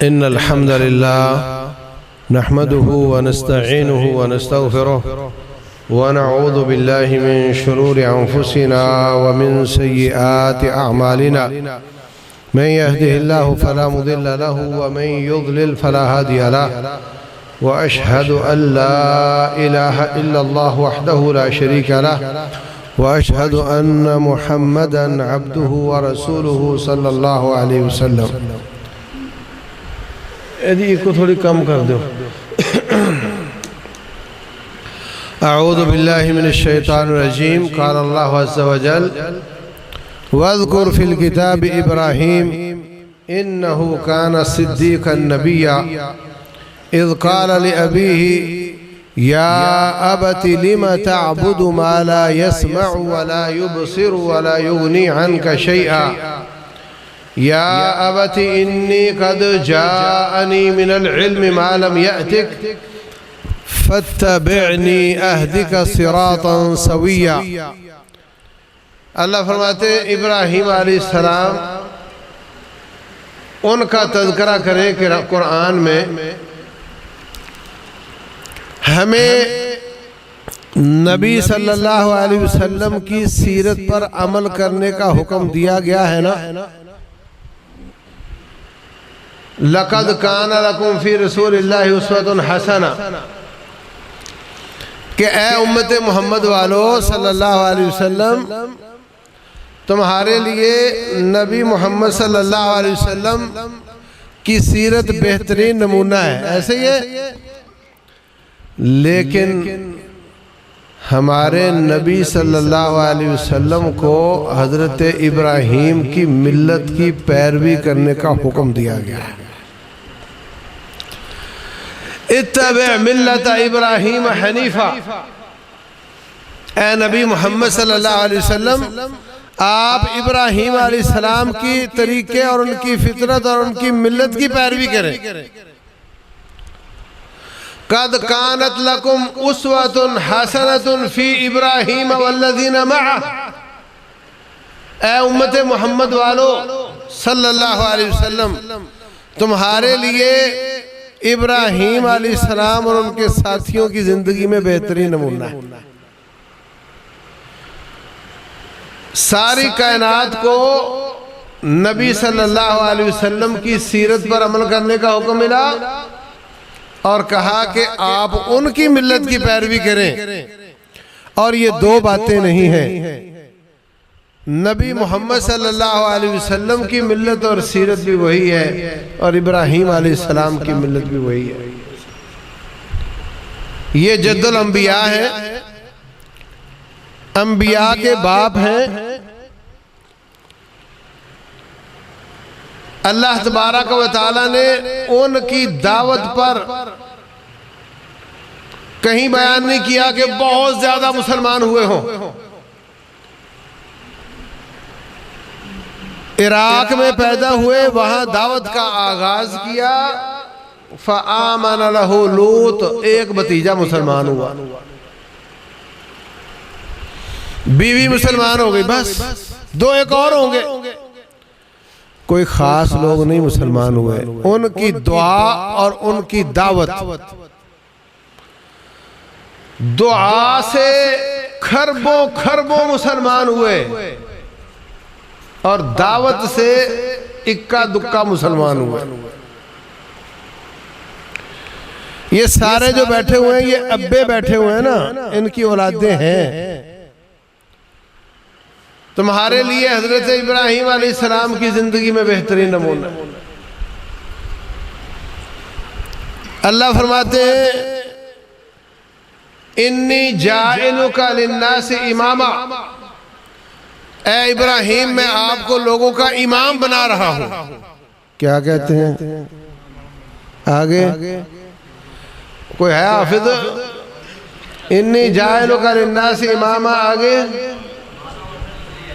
इन्नल हम्दुलिल्लाह नहमदुहु व नस्तईनुहु व नस्तगफिरुहु व नऊज़ु बिल्लाहि मिन शुरूरि अंफुसिना व मिन सय्यिआति अअमालिना मन यहदिहिल्लाहु फला मुदिल्ल लहु व मन युद्लिल फला हादिय लहु व अशहदु अल्ला इलाहा इल्लल्लाह वहदहु ला शरीका लहु व अशहदु अन्न मुहम्मदन अब्दुहु व रसूलुहु सल्लल्लाहु अलैहि वसल्लम। यदि इसको थोड़ी कम कर दो। अऊज़ु बिल्लाहि मिनश शैतानिर रजीम। क़ाल अल्लाहु अज़्ज़ा व जल वज़्कुर फ़िल किताबि इब्राहीम इन्नहु कान सिद्दीक़न नबिय्या इज़ क़ाल लिअबीही या अबति लिम तअबुदु मा ला यस्मअु व ला युबसिरु व ला युग़नी अन्का शैआ या अबति इन्नी क़द जाअनी मिनल इल्मि मा लम यअतिक फत्तबिअनी अहदिका सिरातन सविय्या। अल्लाह फरमाते इब्राहीम अलैहिस्सलाम उनका तज़किरा करें कि कुरान में हमें नबी सल्लल्लाहु अलैहि वसल्लम की सीरत पर अमल करने का हुक्म दिया गया है ना। लक़द कान लकुम फ़ी रसूलिल्लाहि उस्वतुन हसना कि ए उम्मत मोहम्मद वालो सल्लल्लाहु अलैहि वसल्लम तुम्हारे लिए नबी मोहम्मद सल्लल्लाहु अलैहि वसल्लम की सीरत बेहतरीन नमूना है। ऐसे ही है, लेकिन हमारे नबी सल्लल्लाहु अलैहि वसल्लम को हज़रत इब्राहीम की मिल्लत की पैरवी करने का हुक्म दिया गया है। इत्तबि मिल्लत इब्राहीम हनीफा। ए नबी मोहम्मद सल्लल्लाहु अलैहि वसल्लम आप इब्राहीम अलैहिस्सलाम की तरीके और उनकी फितरत और उनकी मिल्लत की पैरवी करें। कद कानत लकुम उस्वतुन हसनतुन फी इब्राहीम वल्लज़ीना मअह। ए उम्मत मोहम्मद वालो सल्लल्लाहु अलैहि वसल्लम तुम्हारे लिए इब्राहीम अलैहिस्सलाम और उनके साथियों की जिंदगी में बेहतरीन नमूना है। सारी कायनात को नबी सल्लल्लाहु अलैहि वसल्लम की सीरत पर अमल करने का हुक्म मिला और कहा कि आप उनकी मिल्लत की पैरवी करें। और ये दो बातें नहीं हैं, नबी मोहम्मद सल्लल्लाहु अलैहि वसल्लम की मिल्लत और सीरत भी वही है और इब्राहीम अलैहिस्सलाम की मिल्लत भी वही है। ये जद्दुल अंबिया है, अंबिया के बाप हैं। अल्लाह तबारक व तआला ने उनकी दावत पर कहीं बयान नहीं किया कि बहुत ज्यादा मुसलमान हुए हों। इराक में पैदा हुए, वहां दावत का आगाज किया। फ़आमन लहु लूत, एक भतीजा मुसलमान हुआ, बीवी मुसलमान हो गई, बस दो एक और होंगे। कोई खास लोग नहीं मुसलमान हुए। उनकी दुआ और उनकी दावत, दुआ से खरबों खरबों मुसलमान हुए और दावत से इक्का दुक्का मुसलमान हुए। ये सारे जो बैठे हुए हैं, ये अब्बे बैठे हुए हैं ना, इनकी औलादें हैं। तुम्हारे लिए हजरत इब्राहीम अलैहिस्सलाम की जिंदगी में बेहतरीन नमूना। अल्लाह फरमाते हैं इन्नी जाइलुका लिन्नासि इमामा। ए इब्राहीम, मैं आपको लोगों का इमाम बना रहा हूं। क्या कहते हैं आगे? कोई है हाफिज? इन्नी जाइलुका लिन्नासि इमामा, आगे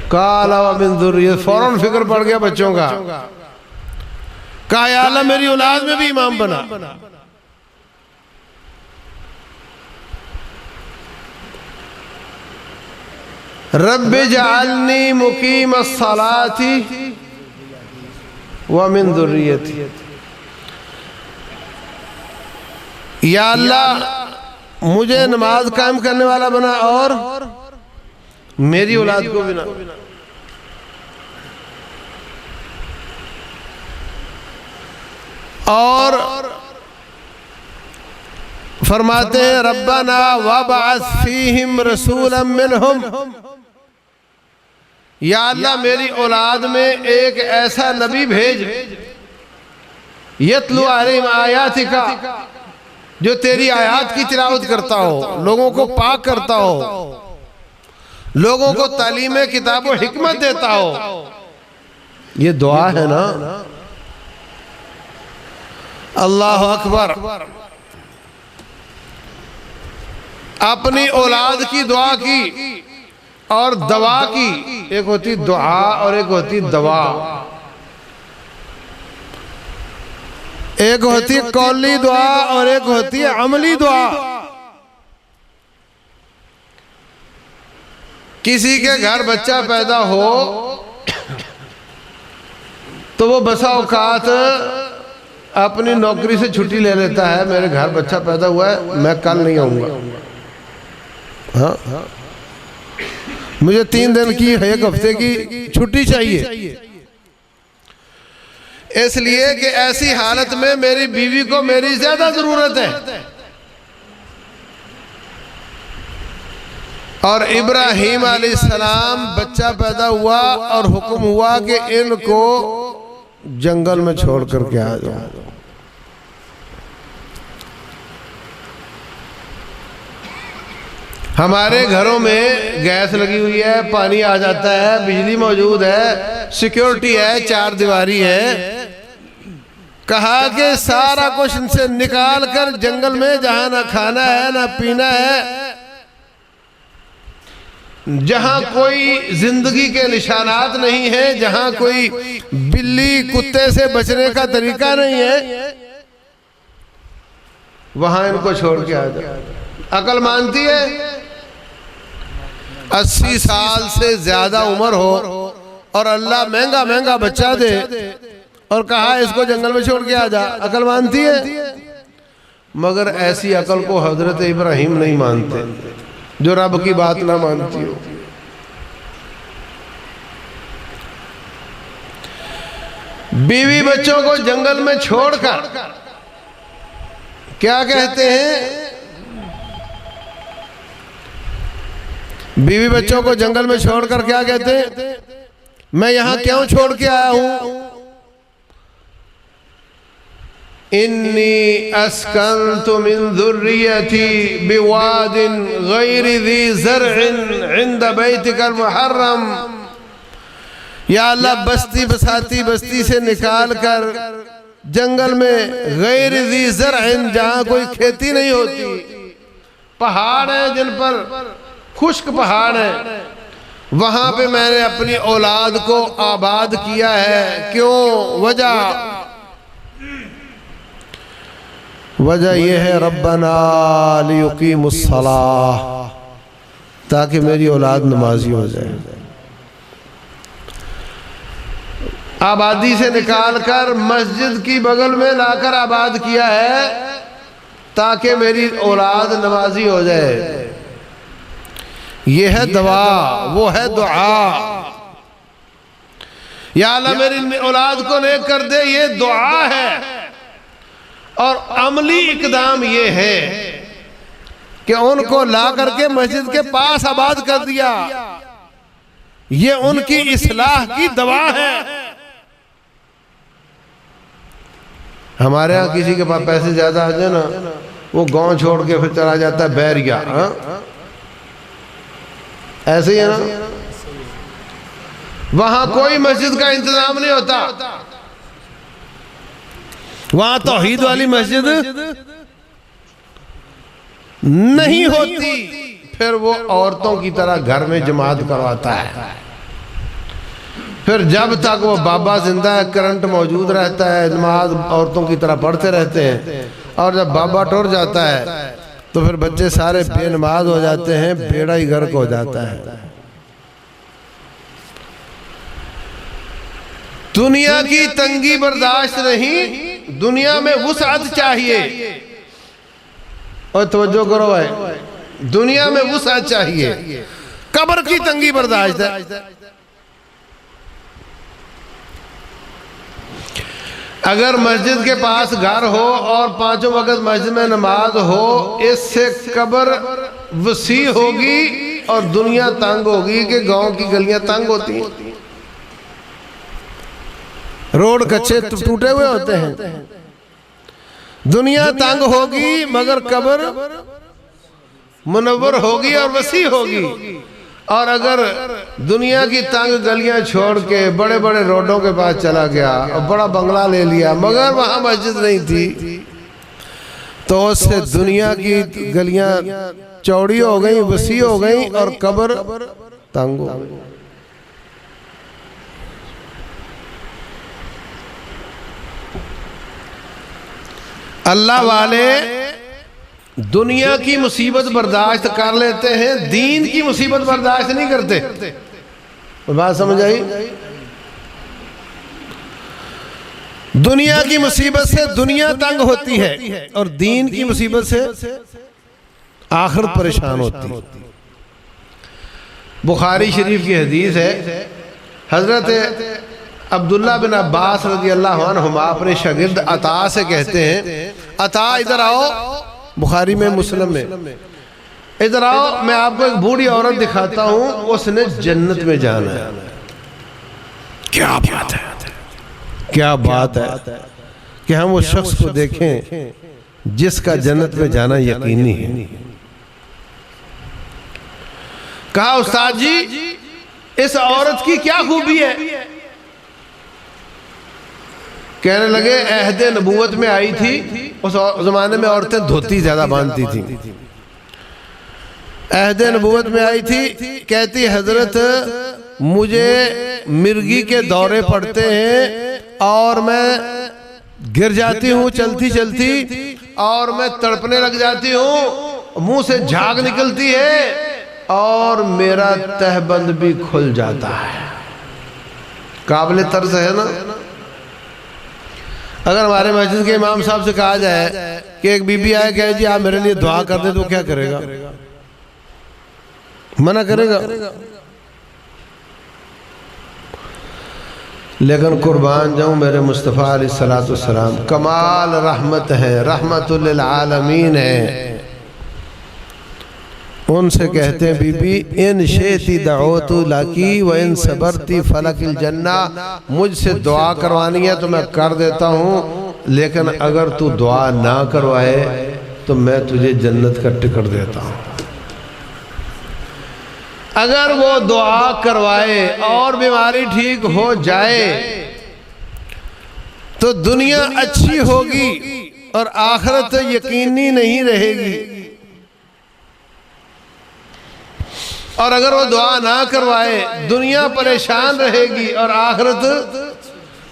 काला व मिन ज़ुर्रिय्यति। फौरन फिक्र पड़ गया बच्चों का। कहा या अल्लाह मेरी औलाद में भी इमाम बना। रब्बि जअलनी मुकीमस्सलाति व मिन ज़ुर्रिय्यति। या अल्लाह मुझे नमाज कायम करने वाला बना और मेरी औलाद को भी ना। और फरमाते हैं रब्बना वबअस फीहिम रसूलन मिनहुम, या अल्लाह मेरी औलाद में एक ऐसा नबी भेज यतलु अलैहिम आयातिका, जो तेरी आयात की तिलावत करता हो, लोगों को पाक करता हो, लोगों को तालीम किताब व हिकमत देता हो। ये दुआ है ना। अल्लाह अकबर। अपनी औलाद की दुआ की और दवा की, एक होती दुआ और एक होती दवा। एक होती कौली दुआ और एक होती है अमली दुआ। किसी के घर बच्चा पैदा हो तो वो बसा औकात अपनी नौकरी से छुट्टी ले लेता है, मेरे घर बच्चा पैदा हुआ है, मैं कल नहीं आऊंगा। हाँ, मुझे 3 दिन की, 1 हफ्ते की छुट्टी चाहिए, इसलिए कि ऐसी हालत में मेरी बीवी को मेरी ज्यादा जरूरत है। और इब्राहीम अलैहिस्सलाम बच्चा पैदा हुआ और हुक्म हुआ कि इनको जंगल में छोड़ करके आ जाओ। हमारे घरों में गैस लगी हुई है, पानी आ जाता है, बिजली मौजूद है, सिक्योरिटी है, 4 दीवारी है। कहा कि सारा कुछ इनसे निकाल कर जंगल में जहां ना खाना है ना पीना है, जहां कोई जिंदगी के निशानात नहीं है, जहां कोई बिल्ली कुत्ते से बचने का तरीका नहीं है, वहां इनको छोड़ के आ जाओ। अकल मानती है 80 साल से ज्यादा उम्र हो और अल्लाह महंगा महंगा बच्चा दे और कहा इसको जंगल में छोड़ के आ जा, अकल मानती है? मगर ऐसी अकल को हजरत इब्राहीम नहीं मानते, जो रब की बात ना मानती हो। बीवी बच्चों को जंगल में छोड़कर क्या कहते हैं? बीवी बच्चों को जंगल में छोड़कर क्या कहते हैं? मैं यहां क्यों छोड़ के आया हूं? इन्नी अस्कन्तु मिन ज़ुर्रियती बिवादिन गैरि ज़ी ज़र्इन इंद बैतिकल मुहर्रम। या अल्लाह बस्ती बसाती बस्ती से निकाल कर जंगल में गैरि ज़ी ज़र्इन, जहां कोई खेती नहीं होती, पहाड़ है जिन पर खुश्क पहाड़ है, वहां पे मैंने अपनी औलाद को आबाद किया है। क्यों? वजह यह है रब्बना लियुकीमुस्सलाह, ताकि मेरी औलाद नमाजी हो जाए। आबादी से निकालकर मस्जिद की बगल में लाकर आबाद किया है ताकि मेरी औलाद नमाजी हो जाए। यह है दवा, वो है दुआ। या अल्लाह मेरी औलाद को नेक कर दे, ये दुआ है। और अमली इकदाम ये है कि उनको ला करके मस्जिद के पास आबाद कर दिया, ये उनकी इस्लाह की दवा है। हमारे यहाँ किसी के पास पैसे ज्यादा आ जाए ना, वो गांव छोड़ के फिर चला जाता है बैरिया। ऐसे ही है ना, वहां कोई मस्जिद का इंतजाम नहीं होता, वहां तौहीद वाली मस्जिद नहीं होती, फिर वो औरतों की तरह घर में जमात करवाता है। फिर जब तक वो बाबा जिंदा है, करंट मौजूद रहता है, नमाज औरतों की तरह पढ़ते रहते हैं। और जब बाबा टूट जाता है तो फिर बच्चे सारे बेनमाज हो जाते हैं, बेड़ा ही गर्क हो जाता है। दुनिया की तंगी बर्दाश्त नहीं, दुनिया में वुसअत चाहिए। और तवज्जो करो भाई, दुनिया में वुसअत चाहिए, कब्र की तंगी बर्दाश्त है। अगर मस्जिद के पास घर हो और पांचों वक्त मस्जिद में नमाज हो, इससे कब्र वसी होगी और दुनिया तंग होगी कि गांव की गलियां तंग होती हैं, रोड कच्चे टूटे हुए होते हैं। दुनिया तंग होगी मगर कब्र मुनव्वर होगी और वसी होगी। और अगर दुनिया की तंग गलियां छोड़ के बड़े बड़े रोडों के पास चला गया और बड़ा बंगला ले लिया मगर वहां मस्जिद नहीं थी, तो उससे दुनिया की गलियां चौड़ी हो गई, वसी हो गई और कब्र तंग हो गई। अल्लाह वाले दुनिया की मुसीबत बर्दाश्त कर लेते हैं, दीन की मुसीबत बर्दाश्त नहीं करते। बात समझ आई? दुनिया की मुसीबत से दुनिया तंग होती है और दीन की मुसीबत से आखिरत परेशान होती है। बुखारी शरीफ की हदीस है, हजरत अब्दुल्ला बिन अब्बास रज़ी अल्लाह अन्हुमा अपने शागिर्द अता से कहते हैं, अता इधर आओ, बुखारी में मुस्लिम में, इधर आओ, मैं आपको एक बूढ़ी औरत दिखाता हूं, उसने जन्नत में जाना है। क्या बात है, क्या बात है कि हम उस शख्स को देखें जिसका जन्नत में जाना यकीनी है। कहा उस्ताद जी इस औरत की क्या खूबी है? कहने लगे अहद नबूवत में आई थी, उस जमाने में औरतें धोती ज्यादा बांधती थी। अहद नबूवत में आई थी, कहती हजरत मुझे मिर्गी के दौरे पड़ते हैं और मैं गिर जाती हूँ चलती चलती और मैं तड़पने लग जाती हूँ, मुंह से झाग निकलती है और मेरा तहबंद भी खुल जाता है। काबिल तर्स है ना? अगर हमारे मस्जिद के इमाम साहब से कहा जाए कि एक बीबी आए कहे जी आप मेरे लिए दुआ कर दे, तो क्या करेगा? मना करेगा। लेकिन कुर्बान जाऊं मेरे मुस्तफ़ा अलैहिस्सलाम कमाल रहमत है, रहमतुल लिल आलमीन है। उनसे कहते हैं बीबी इन शेती दअवतु लाकी व इन सबरती फलकिल जन्ना, मुझसे दुआ करवानी है तो मैं कर देता हूँ, लेकिन अगर तू दुआ ना करवाए तो मैं तुझे जन्नत का टिकट देता हूँ। अगर वो दुआ करवाए और बीमारी ठीक हो जाए तो दुनिया अच्छी होगी और आखिरत यकीनी नहीं रहेगी। और अगर वो दुआ ना करवाए दुनिया परेशान रहेगी और आखिरत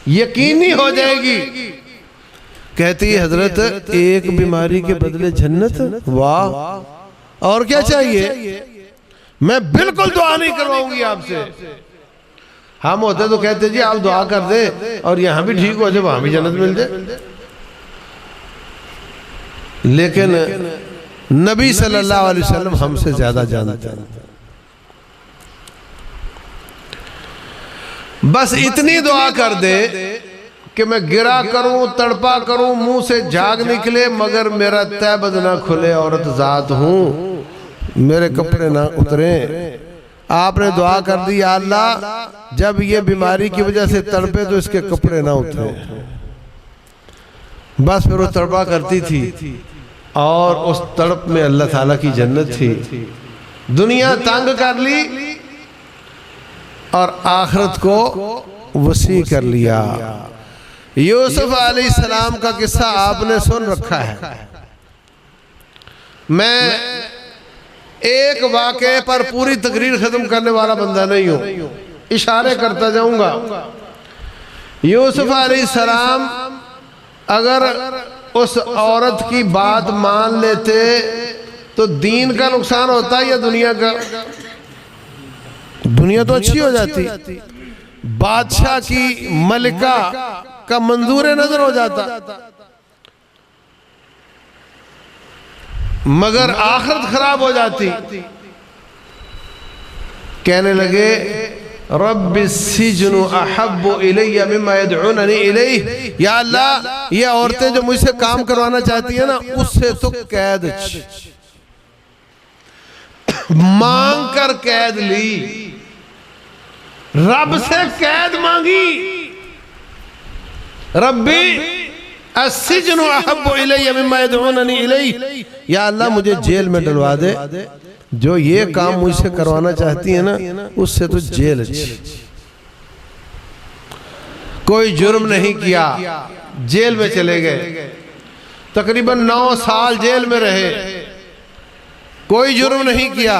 यकीनी हो जाएगी। कहती है हजरत एक बीमारी के बदले जन्नत, वाह और क्या चाहिए? मैं बिल्कुल दुआ नहीं करवाऊंगी आपसे। हम होते तो कहते जी आप दुआ कर दे और यहां भी ठीक हो जाए, वहां भी जन्नत मिल जाए। लेकिन नबी सल्लल्लाहु अलैहि वसल्लम हमसे ज्यादा जानते हैं। बस इतनी दुआ कर दे कि मैं गिरा करूं, तड़पा करूं, मुंह से झाग निकले मगर मेरा तैबद ना खुले, औरत जात हूं, मेरे कपड़े ना उतरे। आपने दुआ कर दी अल्लाह जब ये बीमारी की वजह से तड़पे तो इसके कपड़े ना उतरे। बस फिर वो तड़पा करती थी और उस तड़प में अल्लाह ताला की जन्नत थी। दुनिया तंग कर ली और आखिरत को वसी कर लिया। यूसुफ अलैहिस्सलाम का किस्सा आपने सुन रखा है। मैं एक वाक़े पर पूरी तकरीर खत्म करने वाला बंदा नहीं हूं, इशारे करता जाऊंगा। यूसुफ अलैहिस्सलाम अगर उस औरत की बात मान लेते तो दीन का नुकसान होता या दुनिया का? दुनिया तो अच्छी हो जाती, बादशाह की मलिका का मंजूर नजर हो जाता। मगर आखिरत खराब हो जाती। कहने लगे रब्बिस्सिज्नु अहब्बु इलैया मिम्मा यदउननी इलैहि, या अल्लाह ये औरतें जो मुझसे काम करवाना चाहती है ना, उससे तो कैद मांग कर कैद ली, रब से कैद मांगी। रब्बी अस्सिज्नु अहब्बु इलैया मिम्मा यदउननी इलैहि, या अल्लाह मुझे जेल में डलवा दे, जो ये काम मुझसे करवाना चाहती है ना उससे तो जेल अच्छी। कोई जुर्म नहीं किया, जेल में चले गए, तकरीबन 9 साल जेल में रहे, कोई जुर्म नहीं किया,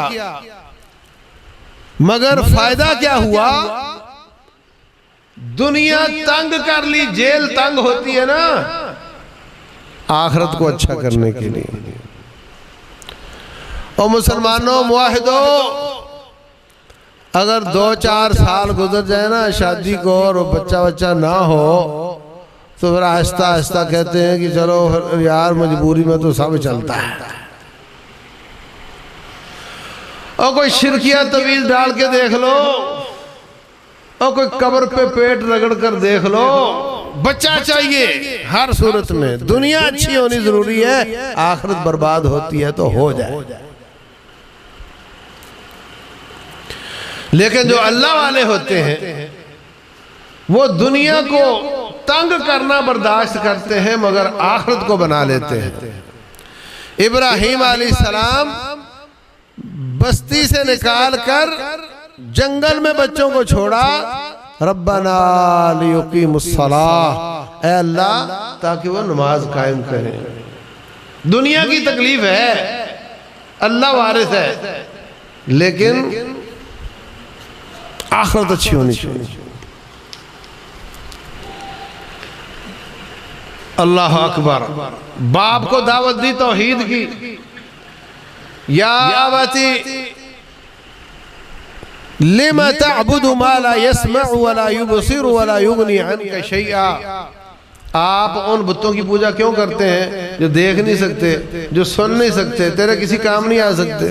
मगर फायदा क्या हुआ? दुनिया तंग कर ली, जेल तंग होती है ना आखिरत को अच्छा करने के लिए। और मुसलमानों मुआहिदो, अगर 2-4 साल गुजर जाए ना शादी को और बच्चा बच्चा ना हो तो फिर आहिस्ता आहिस्ता कहते हैं कि चलो यार मजबूरी में तो सब चलता है। और कोई शिरकिया तवीज़ डाल के देख लो, और कोई कब्र पे पेट रगड़ कर देख लो, बच्चा चाहिए हर सूरत में। दुनिया अच्छी होनी जरूरी है, आखिरत बर्बाद होती है तो हो जाए। लेकिन जो अल्लाह वाले होते हैं वो दुनिया को तंग करना बर्दाश्त करते हैं मगर आखिरत को बना लेते हैं। इब्राहीम अलैहिस्सलाम बस्ती से निकाल कर जंगल में बच्चों को छोड़ा, रब्बना लियुकीमुस्सलाह, ऐ अल्लाह ताकि वो नमाज कायम करें। दुनिया की तकलीफ है, अल्लाह वारिस है, लेकिन आखिरत अच्छी होनी चाहिए। अल्लाह अकबर। बाप को दावत दी तौहीद की, या अबती लिमा तअबुदु मा ला यस्मअु वला युबसिरु वला युगनी अन्का शैआ। आप उन बुतों की पूजा क्यों करते हैं जो देख नहीं सकते, जो सुन नहीं सकते, तेरे किसी काम नहीं आ सकते।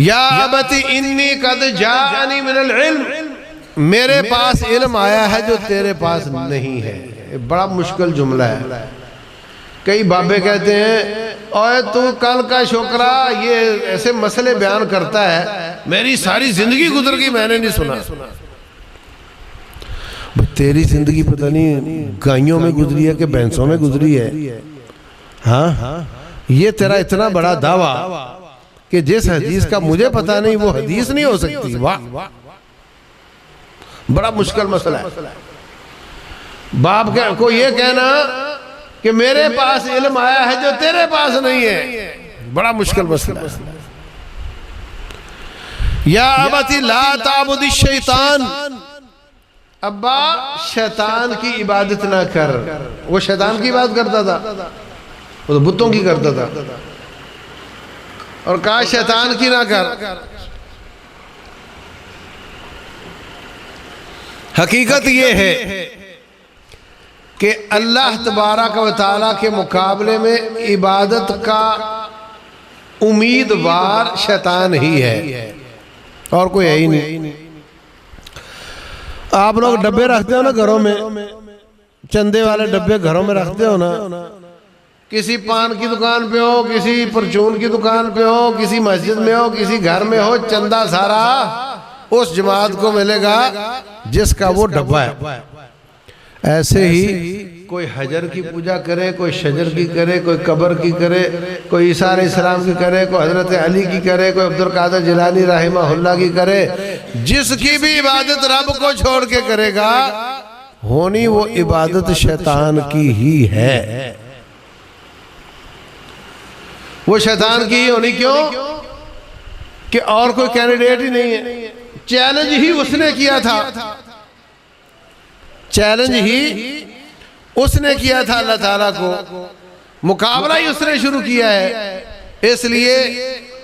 या अबती इन्नी कद जाअनी मिनल इल्म, मेरे पास इल्म आया है जो तेरे पास नहीं है। बड़ा मुश्किल जुमला है। कई बाबे कहते हैं और तू कल का छोकरा ये ऐसे मसले बयान करता है, मेरी सारी जिंदगी गुजर गई मैंने नहीं सुना। तेरी जिंदगी पता नहीं गायों में गुजरी है कि भैंसों में गुजरी है। हाँ, ये तेरा इतना बड़ा दावा कि जिस हदीस का मुझे पता नहीं वो हदीस नहीं हो सकती। वाह, बड़ा मुश्किल मसला है। बाप को ये कहना कि मेरे पास इल्म आया है जो तेरे पास नहीं है, बड़ा मुश्किल मसला है। या अबती ला ताबुदी शैतान, अब्बा शैतान की इबादत ना कर। वो शैतान की इबादत करता था, वो तो बुतों की करता था, और कहा शैतान की ना कर। हकीकत ये है कि अल्लाह तबारक व तआला के मुकाबले में इबादत का उम्मीदवार शैतान ही है और कोई है ही नहीं। आप लोग डब्बे रखते हो ना घरों में, चंदे वाले डब्बे घरों में रखते हो ना, किसी पान की दुकान पे हो, किसी परचून की दुकान पे हो, किसी मस्जिद में हो, किसी घर में हो, चंदा सारा उस जमात को मिलेगा जिसका वो डब्बा है। ऐसे ही कोई हजर की पूजा करे, कोई शजर की करे, कोई कब्र की करे, कोई ईसा अलैहिस्सलाम की करे, कोई हजरत अली की करे, कोई अब्दुल कादिर जिलानी रहमहुल्लाह की करे, जिसकी भी इबादत रब को छोड़ के करेगा होनी वो इबादत शैतान की ही है। वो शैतान की ही होनी, क्यों कि और कोई कैंडिडेट ही नहीं है। चैलेंज ही उसने किया था, चैलेंज ही उसने किया था अल्लाह ताला को, मुकाबला ही उसने शुरू किया है। इसलिए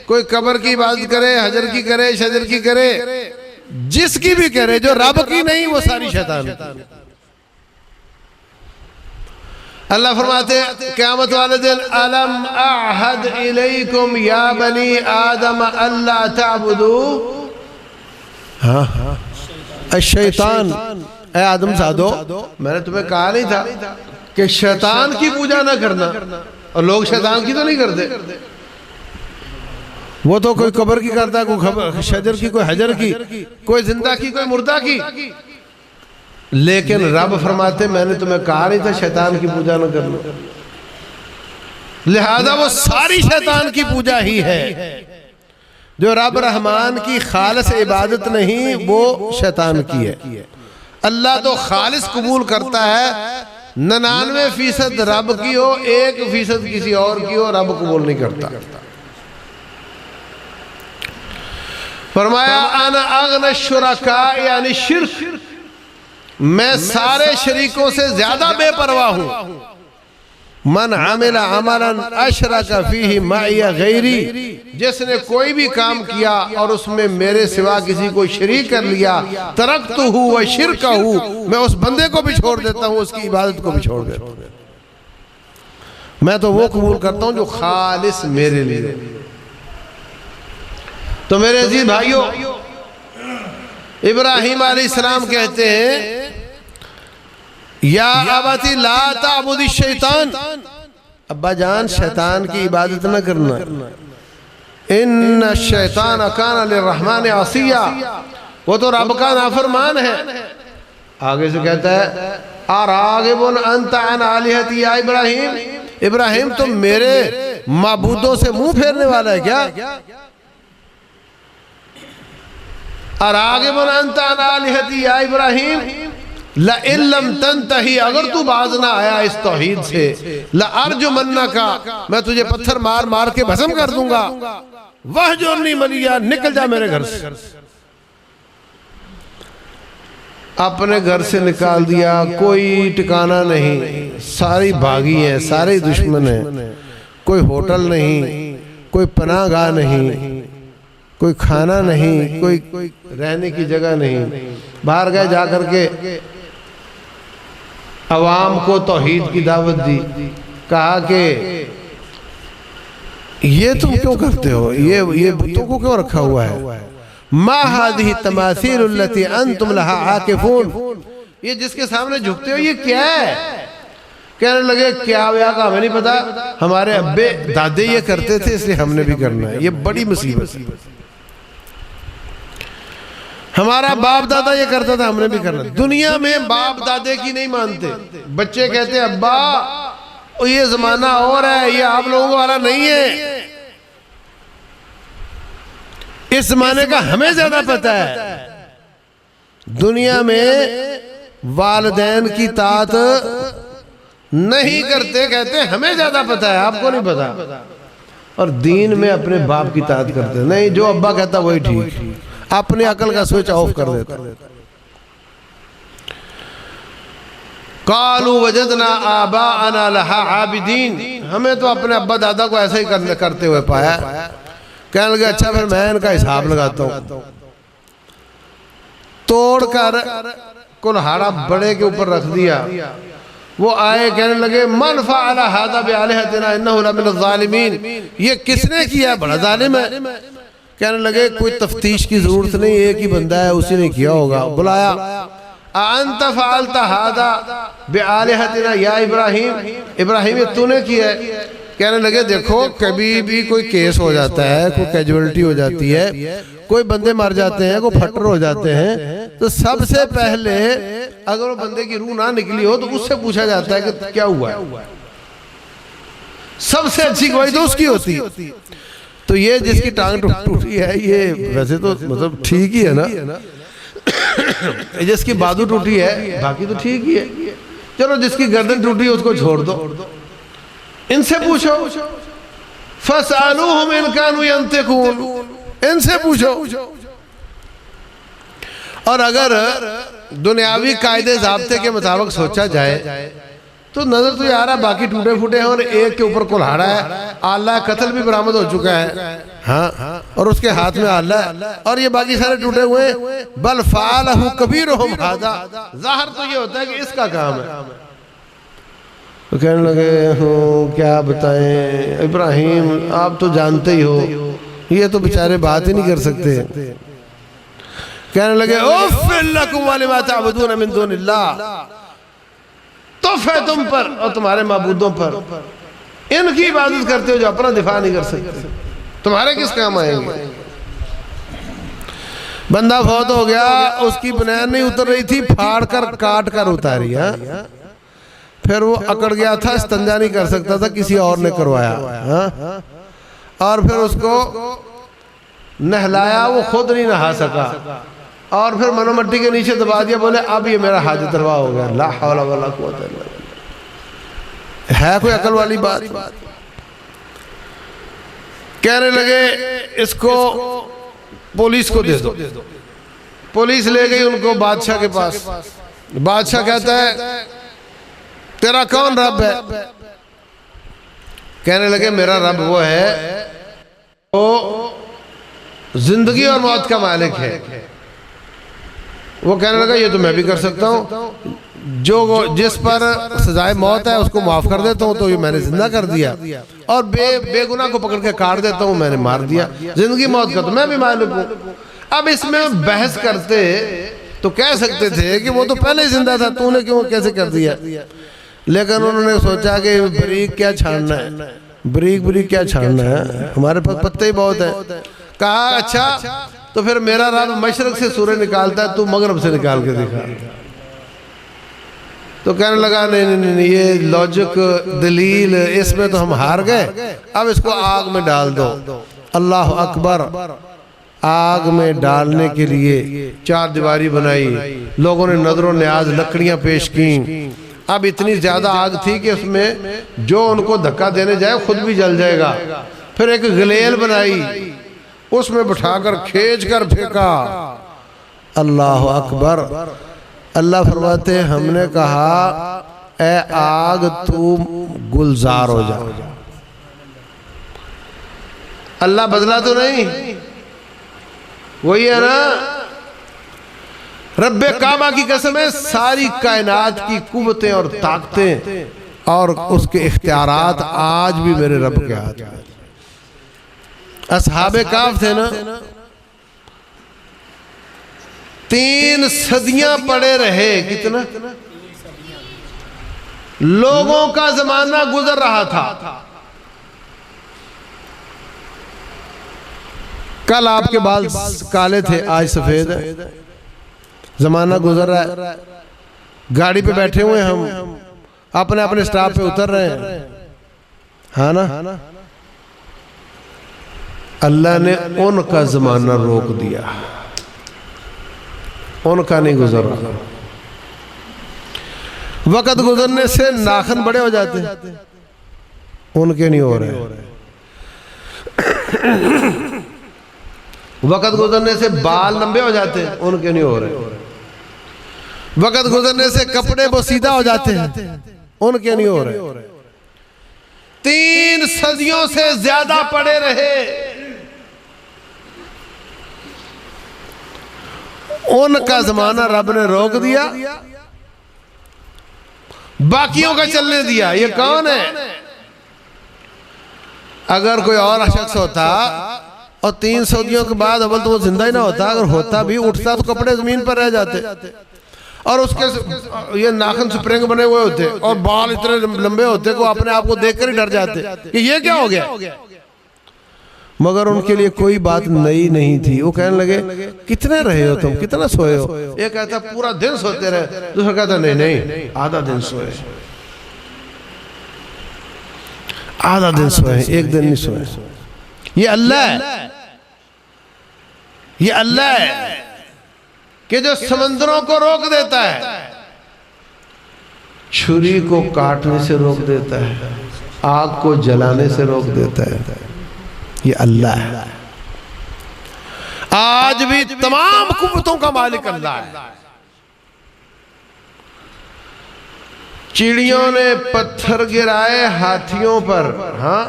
कोई कब्र की इबादत करे, हजर की करे, शजर की करे, जिसकी भी करे, जो रब की नहीं वो सारी शैतान की। अल्लाह फरमाते क़यामत वाले दिन अलम अहद इलैकुम या बनी आदम अल्ला ताबुदू शैतान, ए आदम सादो मैंने तुम्हें कहा नहीं था कि शैतान की पूजा ना करना, और लोग शैतान की तो नहीं करते। वो तो कोई कब्र की करता है, कोई शजर की, कोई हजर की, कोई जिंदा की, कोई मुर्दा की। लेकिन रब फरमाते मैंने तुम्हें कहा नहीं था शैतान की पूजा न करना, लिहाजा वो सारी शैतान की पूजा ही है। जो रब रहमान की खालिस इबादत नहीं वो शैतान की है। अल्लाह तो खालिस कबूल करता है, 99% रब की हो, 1% किसी और की हो, रब कबूल नहीं करता। फरमाया अना अगना शुरका यानी शिर्क, मैं सारे शरीकों से ज्यादा बेपरवाह हूं। मन आमिला अमलन अशरका फीही माइया गैरी, जिसने कोई भी काम किया और उसमें मेरे सिवा किसी को शरीक कर लिया, तरक्तुहु व शिरकहु, मैं उस बंदे को भी छोड़ देता हूं, उसकी इबादत को भी छोड़ देता हूं। मैं तो वो कबूल करता हूं जो खालिस मेरे लिए। तो मेरे अजीज भाइयों, इब्राहिम अलैहिस्सलाम कहते हैं या अबती ला ताबुदी शैतान, अब्बा जान शैतान की इबादत न करना। इन्न शैतान कान लिर्रहमान असिया, वो तो रब का नाफरमान है। आगे से कहता है अरागिबुन अंत अन आलिहती या इब्राहिम, इब्राहिम तुम मेरे माबूदों से मुंह फेरने वाला है क्या? अरागिबुन अंत अन आलिहती या इब्राहिम ला इल्लम तंतही, अगर तू बाज ना आया इस तौहीद से, ला अर्जुमन्ना का, मैं तुझे पत्थर मार मार के भस्म कर दूंगा। वह जो नहीं मलिया, निकल जा मेरे घर से। अपने घर से निकाल दिया, कोई ठिकाना नहीं, सारी भागी है, सारे दुश्मन है। कोई होटल नहीं, कोई पनाहगाह नहीं, कोई खाना नहीं, कोई रहने की जगह नहीं। बाहर गए जाकर के अवाम को तौहीद की दावत दी, कहा कि ये तुम क्यों करते हो, ये बुतों को क्यों रखा हुआ है? मा हादिही तमासील अल्लती अंतुम लहा आकिफून, ये जिसके सामने झुकते हो ये क्या है? कहने लगे क्या व्या का हमें नहीं पता, हमारे अब्बे दादे ये करते थे इसलिए हमने भी करना है। ये बड़ी मुसीबत है। हमारा बाप दादा ये करता था, हमने भी करना। दुनिया में बाप दादे की नहीं मानते। बच्चे कहते अब्बा ये जमाना और है, ये आप लोगों वाला नहीं है। इस जमाने का हमें ज्यादा पता है। दुनिया में वालिदैन की तात नहीं करते, कहते हमें ज्यादा पता है, आपको नहीं पता। और दीन में अपने बाप की तात करते, नहीं जो अब्बा कहता वही ठीक, अपने अकल का स्विच ऑफ कर देता। कालू वजदना आबाअना लहा आबिदीन, हमें तो अपने अब्बा दादा को ऐसा ही करते हुए पाया। कहने लगे अच्छा फिर मैं इनका हिसाब लगाता हूँ। तोड़कर कुल्हाड़ा बड़े के ऊपर रख दिया। वो आए कहने लगे मन फ़अला हाज़ा बिआलिहतिना इन्नहु लमिनज़ ज़ालिमीन, ये किसने किया, बड़ा जालिम है। कहने लगे कोई तफ्तीश की जरूरत नहीं, एक ही बंदा है उसी ने किया होगा। बुलाया अंत फ़अलत हाज़ा बिआलिहतिना या इब्राहिम, इब्राहिम ये तूने किया है। कहने लगे देखो कभी भी कोई केस हो जाता है, कोई कैजुअलिटी हो जाती है, कोई बंदे मर जाते हैं, कोई फटर हो जाते हैं, तो सबसे पहले अगर वो बंदे की रूह ना निकली हो तो उससे पूछा जाता है कि क्या हुआ है। सबसे अच्छी गवाही तो उसकी होती है। तो ये जिसकी टांग टूटी है ये वैसे तो मतलब ठीक ही है ना, जिसकी बाजू टूटी है बाकी तो ठीक ही है। चलो जिसकी गर्दन टूटी है उसको छोड़ दो, इनसे पूछो। फसअलूहुम इन कानू यंतिकून, इनसे पूछो। और अगर दुनियावी कायदे ज़ाब्ते के मुताबिक सोचा जाए तो नजर तो आ रहा बाकी टूटे फूटे हैं और एक के ऊपर कुल्हाड़ा है। आला कत्ल भी बरामद हो चुका है, हाँ, और उसके हाथ में आला है, और ये बाकी सारे टूटे हुए। बल फ़अलहु कबीरुहुम हाज़ा, ज़ाहिर तो ये होता है कि इसका काम है। तो कहने लगे क्या बताएं इब्राहिम, आप तो जानते ही हो ये तो बेचारे बात ही नहीं कर सकते। कहने लगे तौफ है तुम पर और तुम्हारे माबूदों पर, इनकी इबादत करते हो जो अपना दिफा नहीं कर सकते, तुम्हारे किस काम आएंगे। बंदा फौत हो गया, उसकी बुनियाद नहीं उतर रही थी, फाड़ कर काट कर उतारी। फिर वो अकड़ गया था, इस्तिंजा नहीं कर सकता था, किसी और ने करवाया। और फिर उसको नहलाया, वो खुद नहीं नहा सका, और फिर मनो मट्टी के नीचे दबा दिया, बोले अब ये मेरा हाजत रवा हो गया। ला हौला वला कुव्वता इल्ला बिल्लाह। है कोई अकल वाली बात? कहने लगे इसको पुलिस को दे दो। पुलिस ले गई उनको बादशाह के पास। बादशाह कहता है तेरा कौन रब है? कहने लगे मेरा रब वो है वो जिंदगी और मौत का मालिक है। वो कहने लगा ये तो मैं भी कर सकता हूँ, जो जिस पर सजाए मौत है उसको माफ कर देता हूँ, तो ये मैंने जिंदा कर दिया, और बेगुनाह को पकड़ के काट देता हूँ, मैंने मार दिया। जिंदगी मौत का तो मैं भी मालिक हूँ। अब इसमें बहस करते तो कह सकते थे कि वो तो पहले ही जिंदा था, तूने क्यों कैसे कर दिया। लेकिन उन्होंने सोचा कि बरीक क्या छानना है, बरीक क्या छानना है, हमारे पास पत्ते ही बहुत है। कहा अच्छा तो फिर मेरा रब मशरक से सूरज निकालता है, तू मगरब से निकाल के दिखा। तो कहने लगा नहीं, ये लॉजिक दलील इसमें तो हम हार गए, अब इसको आग में डाल दो। अल्लाह अकबर। आग में डालने के लिए चार दीवारी बनाई, लोगों ने नजरों न्याज लकड़ियां पेश की। अब इतनी ज्यादा आग थी कि उसमें जो उनको धक्का देने जाए खुद भी जल जाएगा। फिर एक गलेल बनाई, उसमें बिठाकर खींच कर फेंका। अल्लाह अकबर। अल्लाह फरमाते हमने कहा ए आग तू गुलजार हो जा। अल्लाह बदला तो नहीं, वही है ना। रब्बे काबा की कसम है, सारी कायनात की कुव्वतें और ताकतें और उसके इख्तियारात आज भी मेरे रब के हाथ में। असहाबे काफ थे ना, 3 सदियां पड़े रहे। कितना लोगों का जमाना गुजर रहा था। कल आपके बाल काले थे, आज सफेद है। जमाना गुजर रहा है, गाड़ी पे बैठे हुए हम अपने अपने स्टॉप पे उतर रहे हैं, हाँ ना। अल्लाह ने उनका जमाना रोक दिया, उनका नहीं गुजर रहा। वक्त गुजरने से नाखून बड़े हो जाते, उनके नहीं हो रहे। वक्त गुजरने से बाल लंबे हो जाते, उनके नहीं हो रहे। वक्त गुजरने से कपड़े वो सीधा हो जाते हैं, उनके नहीं हो रहे। 3 सदियों से ज्यादा पड़े रहे, उनका जमाना रब ने रोक दिया, बाकियों का चलने दिया। ये कौन है? अगर कोई और शख्स होता और 3 सदियों के बाद अव्वल तो वो जिंदा ही ना होता, अगर होता भी उठता तो कपड़े जमीन पर रह जाते, और उसके ये नाखून स्प्रिंग बने हुए होते और बाल इतने लंबे होते कि अपने आप को देखकर ही डर जाते कि ये क्या हो गया। मगर उनके लिए कोई बात नई नहीं थी। वो कहने लगे कितने रहे हो तुम, कितना सोए हो? एक कहता पूरा दिन सोते रहे, दूसरा कहता नहीं आधा दिन सोए, आधा दिन सोए, एक दिन नहीं सोए। ये अल्लाह है, ये अल्लाह है कि जो समंदरों को रोक देता है, छुरी को काटने से रोक देता है, आग को जलाने से रोक देता है। ये अल्लाह है। आज भी तमाम कुव्वतों का मालिक अल्लाह है। चिड़ियों ने पत्थर गिराए हाथियों पर, हाँ।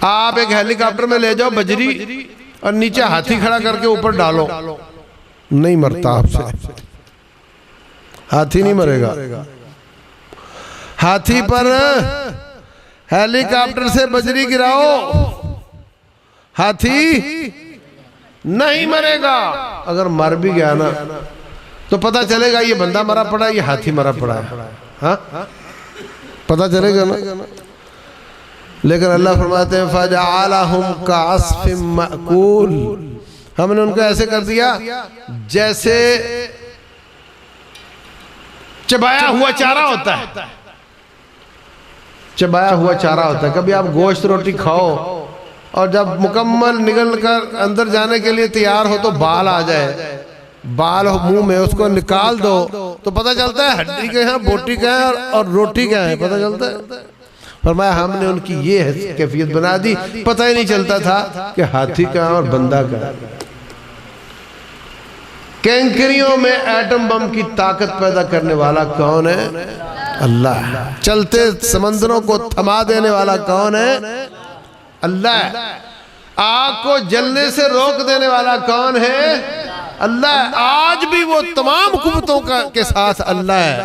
आप एक हेलीकॉप्टर में ले जाओ बजरी और नीचे हाथी खड़ा करके ऊपर डालो, नहीं मरता आपसे, हाथी नहीं मरेगा। हाथी पर हेलीकॉप्टर से बजरी गिराओ, हाथी नहीं मरेगा। अगर मर भी गया ना तो पता चलेगा ये बंदा मरा पड़ा, ये हाथी मरा पड़ा है। हाँ, पता चलेगा ना। लेकिन अल्लाह फरमाते हैं फजअलहुम कअस्फिम माकूल, हमने उनको ऐसे कर दिया जैसे चबाया हुआ चारा होता है। चबाया हुआ चारा होता है। कभी आप गोश्त रोटी खाओ और जब मुकम्मल निगल कर अंदर जाने के लिए तैयार हो तो बाल आ जाए, बाल हो मुंह में, उसको निकाल दो तो पता चलता है हड्डी के हैं, बोटी के हैं और रोटी के हैं, पता चलता है। फरमाया हमने उनकी ये कैफियत बना दी, पता ही नहीं चलता था कि हाथी का है और बंदा का है। कैंकरियों में एटम बम की ताकत पैदा करने वाला कौन है? अल्लाह। चलते समंदरों को थमा देने वाला कौन है? अल्लाह। आग को जलने से रोक देने वाला कौन है? अल्लाह। आज भी वो तमाम कुव्वतों का के साथ अल्लाह है।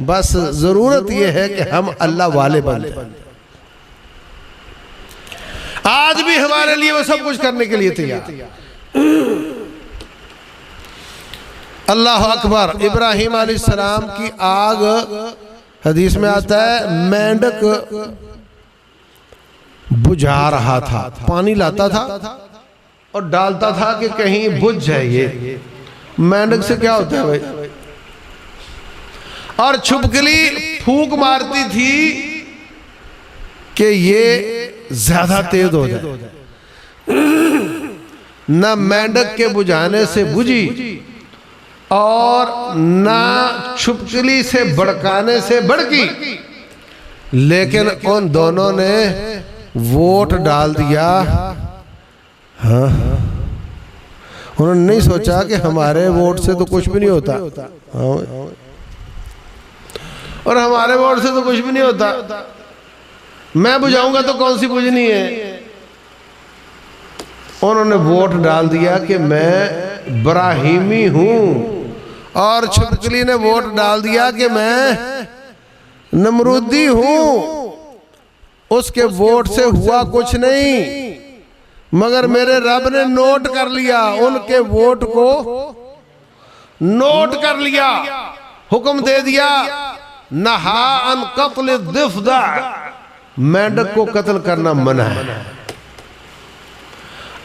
बस जरूरत ये है कि हम अल्लाह वाले बन जाएं। आज भी हमारे लिए वो सब कुछ करने के लिए तैयार। अल्लाह अकबर। इब्राहिम अलैहिस्सलाम की आग, हदीस में आता है, मेंढक बुझा रहा था, पानी लाता था और डालता था कि कहीं बुझ जाए। ये मेंढक से क्या होता है भाई? और छुपकली फूंक मारती थी कि ये ज्यादा तेज हो जाए। न मेंढक के बुझाने से बुझी और ना छुपकली से भड़काने से भड़की, लेकिन उन दोनों ने वोट डाल दिया। हाँ, उन्होंने नहीं सोचा कि हमारे वोट से तो कुछ भी नहीं होता। हाँ, और हमारे वोट से तो कुछ भी नहीं होता, मैं बुझाऊंगा तो कौन सी बुझनी है। उन्होंने वोट डाल दिया कि मैं इब्राहिमी हूं, और छुपकली ने वोट डाल दिया कि मैं नमरूदी हूं। उसके वोट से हुआ कुछ नहीं, मगर मेरे रब ने नोट कर लिया, उनके वोट को नोट कर लिया, हुक्म दे दिया नहा अन कत्ल दिफदा, मेंढक को कत्ल करना मना है।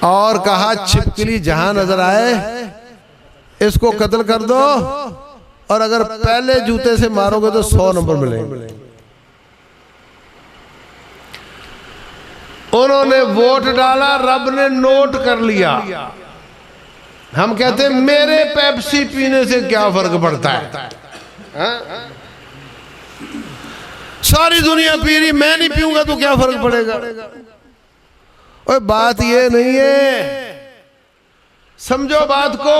और कहा छिपकली जहां नजर आए इसको कत्ल कर दो, और अगर पहले जूते से मारोगे तो 100 नंबर मिलेंगे। उन्होंने वोट डाला, रब ने नोट कर लिया। हम कहते हैं मेरे पेप्सी पीने से क्या फर्क पड़ता है? सारी दुनिया पी रही, मैं नहीं पीऊंगा तो क्या फर्क पड़ेगा? और बात ये नहीं है, समझो बात को।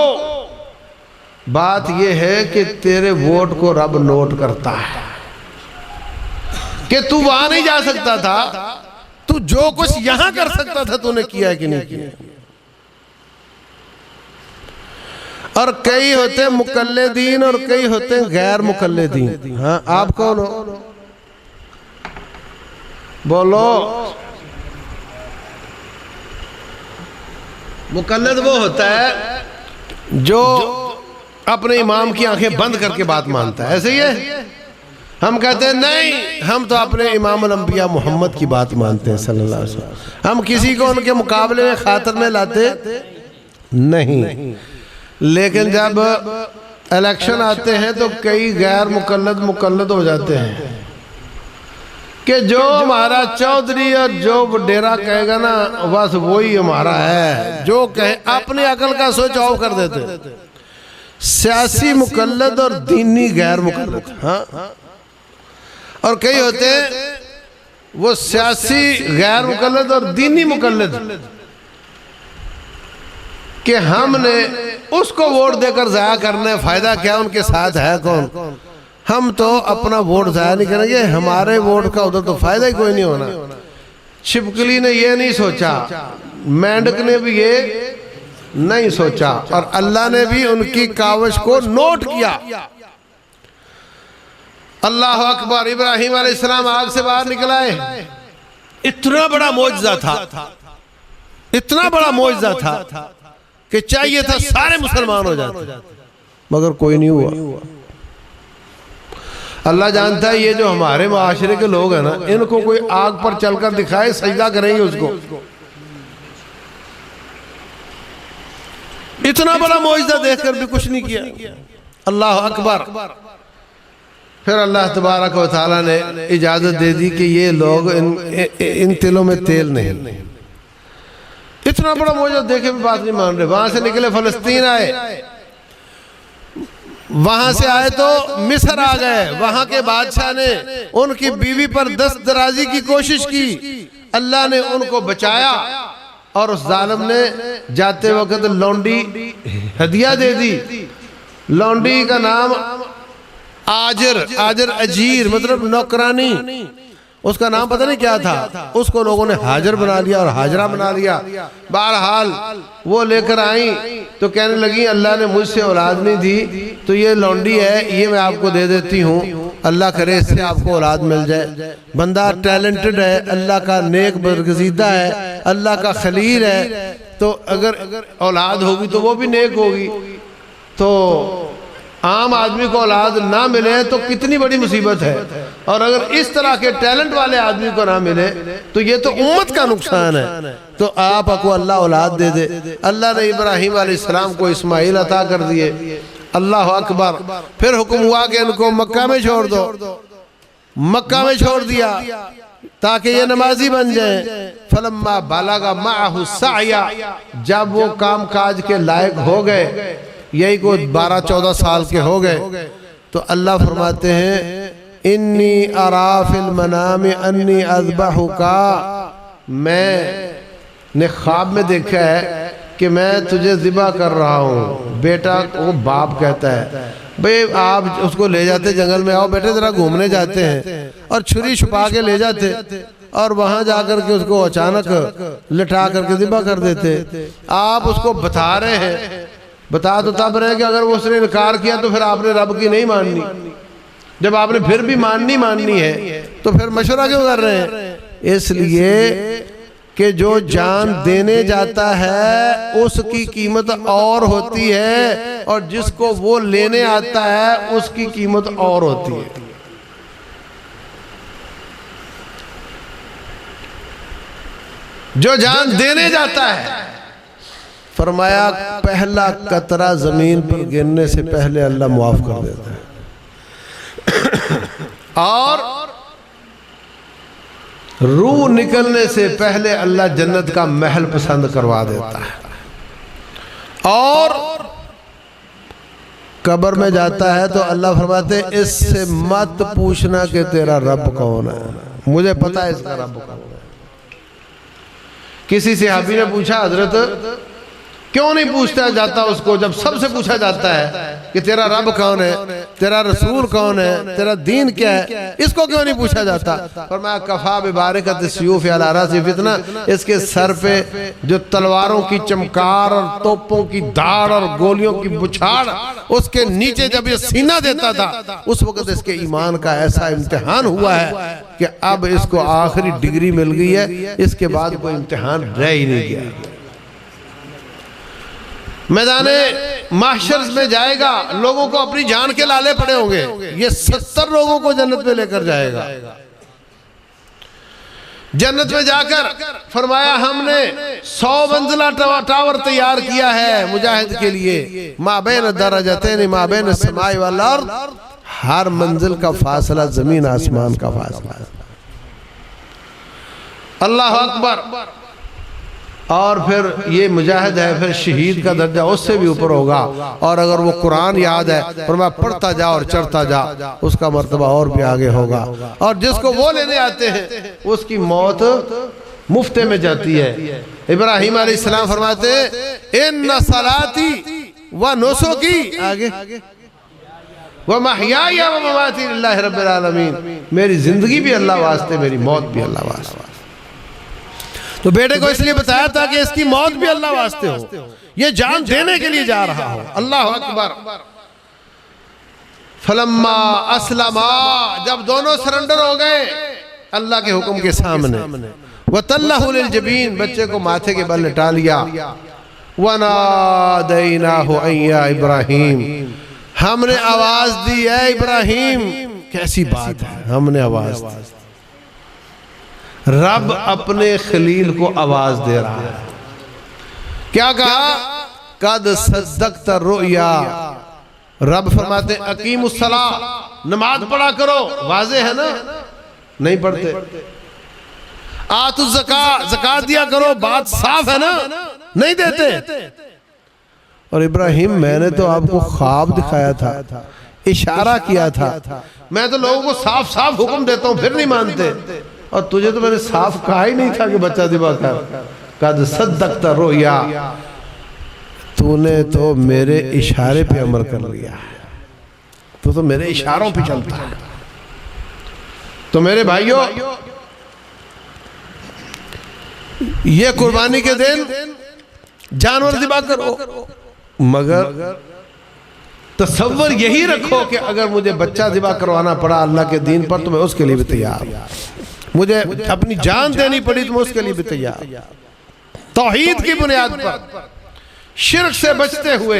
बात ये है कि तेरे वोट को रब नोट करता है कि तू वहां नहीं जा सकता था, तू जो कुछ यहां कर सकता था तूने किया है कि नहीं किया। और कई होते हैं मुकल्लिदीन और कई होते हैं गैर मुकल्लिदीन। हाँ, आप कौन हो? बोलो। मुकल्लिद वो होता है जो अपने इमाम की आंखें बंद करके बात मानता है, ऐसे ही है। हम कहते हैं नहीं, हम तो अपने इमामुल अंबिया मोहम्मद की बात मानते हैं सल्लल्लाहु अलैहि वसल्लम। हम किसी को उनके मुकाबले में खातर में लाते नहीं। लेकिन जब इलेक्शन आते हैं तो कई गैर मुकल्लद हो जाते हैं कि जो हमारा चौधरी और जो डेरा कहेगा ना बस वही हमारा है, जो कहे अपनी अकल का सोच ऑफ कर देते। सियासी मुकल्लद और दीनी गैर मुकल्लद। हाँ, और कई होते हैं वो सियासी गैर मुकल्लद और दीनी मुकल्लद कि हमने उसको वोट देकर जाया करना, फायदा क्या, उनके साथ है कौन। हम तो अपना वोट जाया नहीं करेंगे, हमारे वोट का उधर तो फायदा ही कोई नहीं होना। छिपकली ने ये नहीं सोचा, मेंढक ने भी ये नहीं सोचा, और अल्लाह ने भी उनकी काविश को नोट किया। अल्लाह अकबर, इब्राहिम अलैहिस्सलाम आग से बाहर निकल आए। इतना बड़ा मौजज़ा था, इतना बड़ा मौजज़ा था कि चाहिए था सारे मुसलमान हो जाते, मगर कोई नहीं हुआ। अल्लाह जानता है ये जो हमारे माशरे के लोग हैं ना, इनको कोई आग पर चलकर दिखाए, सजदा करेंगे उसको। इतना बड़ा मौजज़ा देखकर भी कुछ नहीं किया। अल्लाह अकबर। फिर अल्लाह तबारक व तआला ने इजाजत दे दी कि ये लोग इन तिलों में तेल नहीं। इतना बड़ा मौजज़ा देखे भी बात नहीं मान रहे। वहां से निकले फलस्तीन आए, वहां से आए तो मिस्र आ गए। वहां के बादशाह ने उनकी बीवी पर दस्त दराजी की कोशिश की, अल्लाह ने उनको बचाया और उस जालिम ने जाते वक्त लौंडी हदिया दे दी। लौंडी का नाम आजर, आजर अजीर मतलब नौकरानी, उसका नाम पता नहीं क्या था। उसको लोगों ने हाजर बना लिया और हाजरा बना लिया। बहरहाल वो लेकर आई तो कहने लगी अल्लाह ने मुझसे औलाद नहीं दी, तो ये लौंडी है, ये मैं आपको दे देती हूँ, अल्लाह करे इससे आपको औलाद मिल जाए। बंदा टैलेंटेड है, अल्लाह का नेक बरगज़ीदा है, अल्लाह का खलील है, तो अगर औलाद होगी तो वो भी नेक होगी। तो आम आदमी को औलाद ना मिले तो कितनी बड़ी मुसीबत है, और अगर इस तरह के टैलेंट वाले आदमी को ना मिले तो ये तो उम्मत का नुकसान है। तो आपको अल्लाह औलाद दे दे। अल्लाह ने इब्राहिम अलैहिस्सलाम को इस्माइल अता कर दिए। अल्लाह अकबर। फिर हुक्म हुआ कि इनको मक्का में छोड़ दो। मक्का में छोड़ दिया ताकि ये नमाजी बन जाए। फलम्मा बालगा माहु साया, जब वो काम काज के लायक हो गए, यही को 12-14 साल के हो गए, तो अल्लाह फरमाते हैं इन्नी अराफिल मनाम अन्नी अज़बहुका, मैंने ख्वाब में देखा है कि मैं तुझे ज़िबा कर रहा हूँ। बेटा को बाप कहता है, भाई आप उसको ले जाते जंगल में, आओ बेटे ज़रा घूमने जाते हैं, और छुरी छुपा के ले जाते और वहाँ जाकर के उसको अचानक लिटा करके ज़िबा कर देते। आप उसको बता रहे हैं, बता तो तब रहे कि अगर वो उसने इनकार किया तो फिर आपने रब की नहीं माननी। जब आपने फिर भी माननी है तो फिर मशवरा क्यों कर रहे हैं? इसलिए कि जो जान देने जाता है उसकी कीमत और होती है, और जिसको वो लेने आता है उसकी कीमत और होती है। जो जान देने जाता है, फरमाया पहला कतरा जमीन पर गिरने से पहले अल्लाह माफ कर देता है, और रूह निकलने से पहले अल्लाह जन्नत का महल पसंद करवा देता है। और कब्र में जाता है तो अल्लाह फरमाते इससे मत पूछना कि तेरा रब कौन है, मुझे पता है इसका रब कौन है। किसी सहाबी ने पूछा हजरत क्यों नहीं पूछता जाता उसको, जब सबसे पूछा जाता है कि तेरा रब कौन है, तेरा रसूल कौन है, तेरा दीन क्या है, इसको क्यों नहीं पूछा जाता? फरमाया कफा बिबारिकत सियूफ अला रासी फितना, इसके सर पे जो तलवारों की चमकार और तोपों की धाड़ और गोलियों की बुछाड़, उसके नीचे जब ये सीना देता था उस वक्त इसके ईमान का ऐसा इम्तिहान हुआ है कि अब इसको आखिरी डिग्री मिल गई है, इसके बाद कोई इम्तिहान रह ही नहीं गया। मैदाने महशर में जाएगा, लोगों को अपनी जान के लाले पड़े होंगे, ये 70 लोगों को जन्नत में लेकर जाएगा। जन्नत में जाकर फरमाया हमने 100 मंजिला टावर तैयार किया है मुजाहिद के लिए, माबैन दरजतैन माबैन समाई वल अर्द, हर मंजिल का फासला जमीन आसमान का फासला। अल्लाह अकबर। और फिर ये मुजाहिद है, फिर शहीद का दर्जा उससे भी ऊपर होगा। और अगर वो कुरान याद है और मैं पढ़ता जा और चढ़ता जा, उसका मर्तबा और भी आगे होगा। और जिसको वो लेने आते हैं उसकी मौत मुफ्ते में जाती है। इब्राहिम अलैहिस्सलाम फरमाते इन्ना सलाती व नुसुकी, आगे व महयाया व ममाती लिल्लाहि रब्बिल आलमीन, मेरी जिंदगी भी अल्लाह वास्ते, मेरी मौत भी अल्लाह वास्ते। तो बेटे को इसलिए बताया था कि इसकी मौत भी अल्लाह वास्ते हो, ये जान देने के लिए जा रहा हो। अल्लाह अकबर। फलम्मा अस्लमा, जब दोनों सरेंडर हो गए अल्लाह के हुक्म के सामने, वतल्लहु लिल जबीन, बच्चे को माथे के बल लिटा लिया, वनादैनाहु अय्या इब्राहिम, हमने आवाज दी है इब्राहिम। कैसी बात है, हमने आवाज दी। रब अपने खलील को आवाज दे रहा है। क्या कहा? कद सद्दक़त रुया। रब फरमाते अकीमुस्सला, नमाज पढ़ा करो। वाज़े है ना, नहीं पढ़ते। आतु ज़कात दिया करो, बात साफ है ना, नहीं देते। और इब्राहिम, मैंने तो आपको ख्वाब दिखाया था, इशारा किया था, मैं तो लोगों को साफ साफ हुक्म देता हूं फिर नहीं मानते, और तुझे तो मैंने साफ कहा ही नहीं था कि बच्चा दिबा कर। कद सद्दक़त रुया, तूने तो मेरे इशारे पे अमल कर लिया, तो मेरे इशारों पे चलता है। तो मेरे भाइयों, ये कुर्बानी के दिन जानवर ज़िबा करो, मगर तसव्वुर यही रखो कि अगर मुझे बच्चा ज़िबा करवाना पड़ा अल्लाह के दीन पर तो मैं उसके लिए भी तैयार हूं। मुझे अपनी जान देनी पड़ी तो मैं उसके लिए भी तैयार। तौहीद की बुनियाद पर, शिर्क से बचते हुए,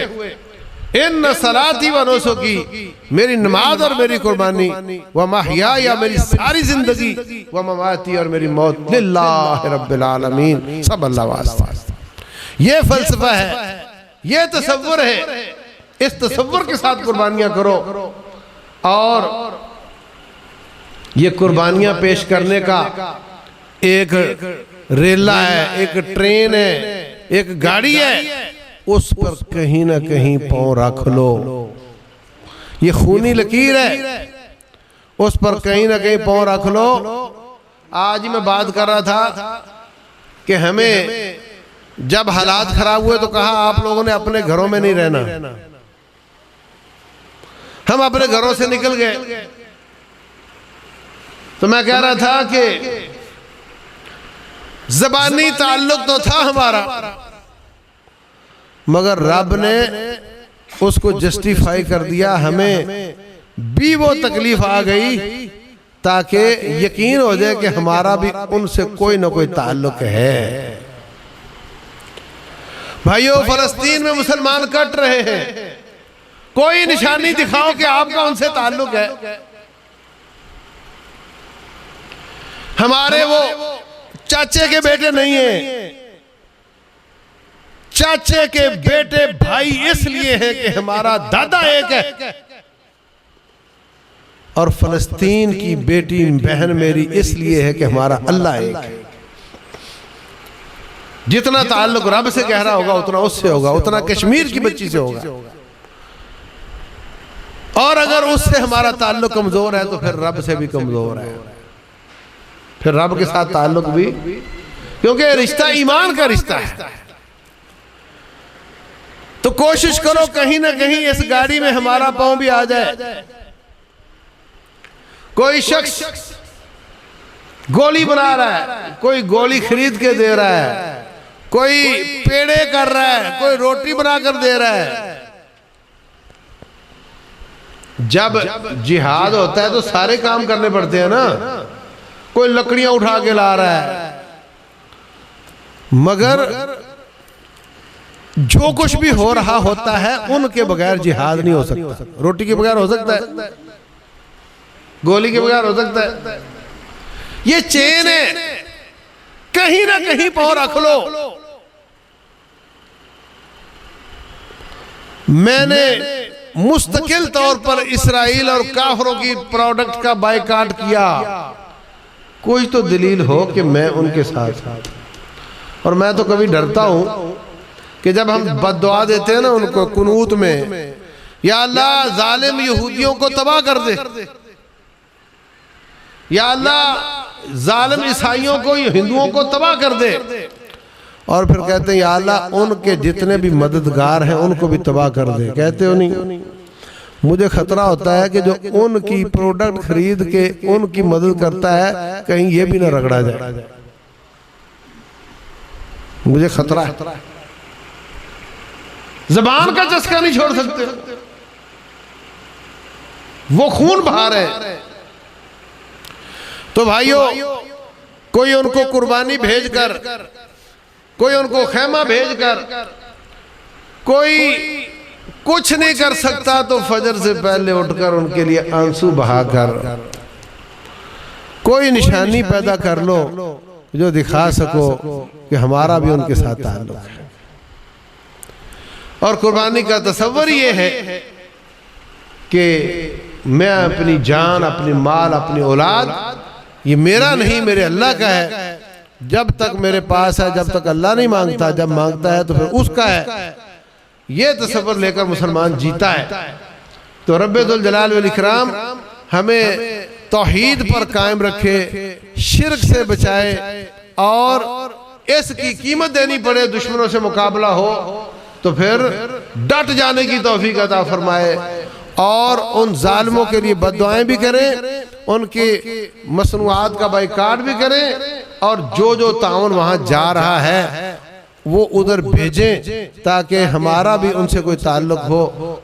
इन सलाती व नुसुकी, मेरी नमाज और मेरी कुर्बानी, व महया, या मेरी सारी जिंदगी, व ममाती, और मेरी मौत, लिल्लाहि रब्बिल आलमीन, सब अल्लाह वास्ते। ये फलसफा है, ये तसव्वुर है। इस तसव्वुर के साथ कुर्बानियां करो। और ये कुर्बानियां पेश करने का एक रेला है, एक ट्रेन है, एक गाड़ी है, उस पर कहीं ना कहीं पांव रख लो। ये खूनी लकीर है, उस पर कहीं ना कहीं पांव रख लो। आज ही मैं बात कर रहा था कि हमें जब हालात खराब हुए तो कहा आप लोगों ने अपने घरों में नहीं रहना। हम अपने घरों से निकल गए। तो मैं कह रहा था कि ज़बानी ताल्लुक तो था हमारा, मगर रब ने उसको जस्टिफाई कर दिया। हमें भी वो तकलीफ आ गई ताकि यकीन हो जाए कि हमारा भी उनसे कोई ना कोई ताल्लुक है। भाइयों, फलस्तीन में मुसलमान कट रहे हैं, कोई निशानी दिखाओ कि आपका उनसे ताल्लुक है। हमारे वो चाचे के बेटे नहीं है, चाचे के बेटे भाई इसलिए हैं कि हमारा दादा एक है, और फलस्तीन की बेटी बहन मेरी इसलिए है कि हमारा अल्लाह एक है। जितना ताल्लुक रब से गहरा होगा उतना उससे होगा, उतना कश्मीर की बच्ची से होगा। और अगर उससे हमारा ताल्लुक कमजोर है तो फिर रब से भी कमजोर है, फिर रब के साथ ताल्लुक भी, क्योंकि रिश्ता ईमान का रिश्ता है। तो कोशिश करो कहीं ना कहीं इस गाड़ी में हमारा पांव भी आ जाए। कोई शख्स गोली बना रहा है, कोई गोली खरीद के दे रहा है, कोई पेड़े कर रहा है, कोई रोटी बनाकर दे रहा है। जब जिहाद होता है तो सारे काम करने पड़ते हैं ना। कोई लकड़ियां उठा के ला रहा है, मगर जो कुछ भी हो रहा होता है उनके बगैर जिहाद नहीं हो सकता। रोटी के बगैर हो सकता है, गोली के बगैर हो सकता है। ये चेन है, कहीं ना कहीं पांव रख लो। मैंने मुस्तकिल तौर पर इसराइल और काफिरों की प्रोडक्ट का बायकाट किया। कोई तो दलील हो कि मैं उनके साथ। और मैं तो कभी डरता हूं कि जब हम बद्दुआ देते हैं ना उनको कुनूत में, या अल्लाह जालिम यहूदियों को तबाह कर दे, या अल्लाह जालिम ईसाइयों को, हिंदुओं को तबाह कर दे, और फिर कहते हैं या अल्लाह उनके जितने भी मददगार हैं उनको भी तबाह कर दे। कहते हो नहीं? मुझे खतरा होता है कि जो उनकी प्रोडक्ट खरीद के उनकी मदद करता है कहीं ये भी ना रगड़ा जाए। मुझे खतरा है। जबान का चस्का नहीं छोड़ सकते। वो खून बहा रहे हैं। तो भाइयों, कोई उनको कुर्बानी भेजकर, कोई उनको खेमा भेजकर, कोई कुछ नहीं कर सकता, तो फजर से पहले उठकर उनके लिए आंसू बहाकर कोई निशानी पैदा कर लो जो दिखा सको कि हमारा भी उनके साथ ताल्लुक है। और कुर्बानी का तस्वर ये है कि मैं अपनी जान, अपनी माल, अपनी औलाद, ये मेरा नहीं, मेरे अल्लाह का है। जब तक मेरे पास है, जब तक अल्लाह नहीं मांगता, जब मांगता है तो फिर उसका है। ये तस्वर लेकर मुसलमान जीता है। तो रब्बुल जलाल वल इकराम हमें तौहीद पर कायम रखे, शिर्क से बचाए, और इसकी कीमत देनी पड़े, दुश्मनों से मुकाबला हो तो फिर डट जाने की तौफीक अता फरमाए, और उन जालिमों के लिए बद्दुआएं भी करें, उनकी मसनूआत का बाइकाट भी करें, और जो जो ताउन वहां जा रहा है वो उधर भेजें ताकि हमारा भी उनसे कोई ताल्लुक हो।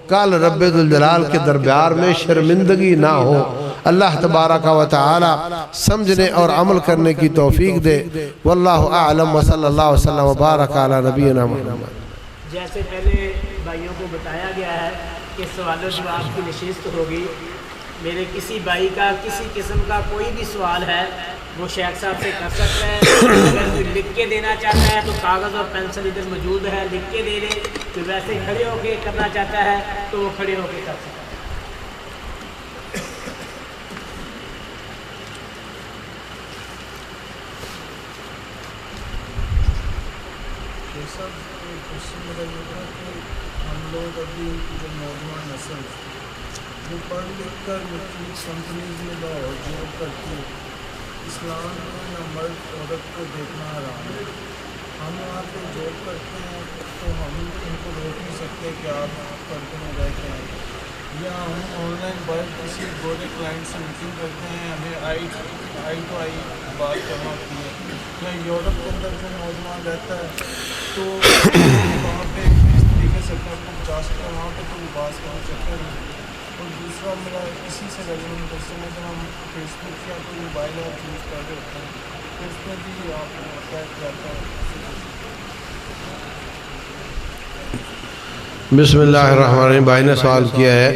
कल रब्बुल जलाल के दरबार में शर्मिंदगी ना हो। अल्लाह तबारक व तआला समझने और अमल करने की तौफीक दे। वल्लाहु आलम व सल्लल्लाहु अलैहि वसल्लम व बारक अला नबीना मुहम्मद। जैसे पहले भाइयों को बताया गया है कि सवाल जवाब की नशिस्त होगी। मेरे किसी भाई का किसी किस्म का कोई भी सवाल है वो शेख साहब से कर सकता है। अगर कोई लिख के देना चाहता है तो कागज़ और पेंसिल इधर मौजूद है, लिख के दे दे। तो वैसे खड़े होके करना चाहता है तो वो खड़े होके कर सकता है। हम लोग अभी जो नौजवान नस्ल वो पढ़ लिख कर मुख्तलिफ कंपनीज में जॉब करती है, इस्लाम में न मर्द औरत को देखना हराम है। हम वहाँ पे जॉब करते हैं तो हम उनको रोक नहीं सकते कि आप पर्दे में रहते हैं, या हम ऑनलाइन बाहर किसी गोरे क्लाइंट से मीटिंग करते हैं, हमें आई टू आई बात करना होती है। या यूरोप के अंदर जो नौजवान रहता है तो वहाँ पे इस तरीके से अपने आपको बचा सकता है, वहाँ पर तो लिबास का चक्कर नहीं। और दूसरा मेरा इसी से रेलिवेंट क्वेश्चन है, जब हम फेसबुक या कोई मोबाइल ऐप यूज़ कर रहे होते हैं तो उसमें भी आपको अटैक करता है। बिस्मिल्लाहिर्रहमानिर्रहीम। भाई ने सवाल किया है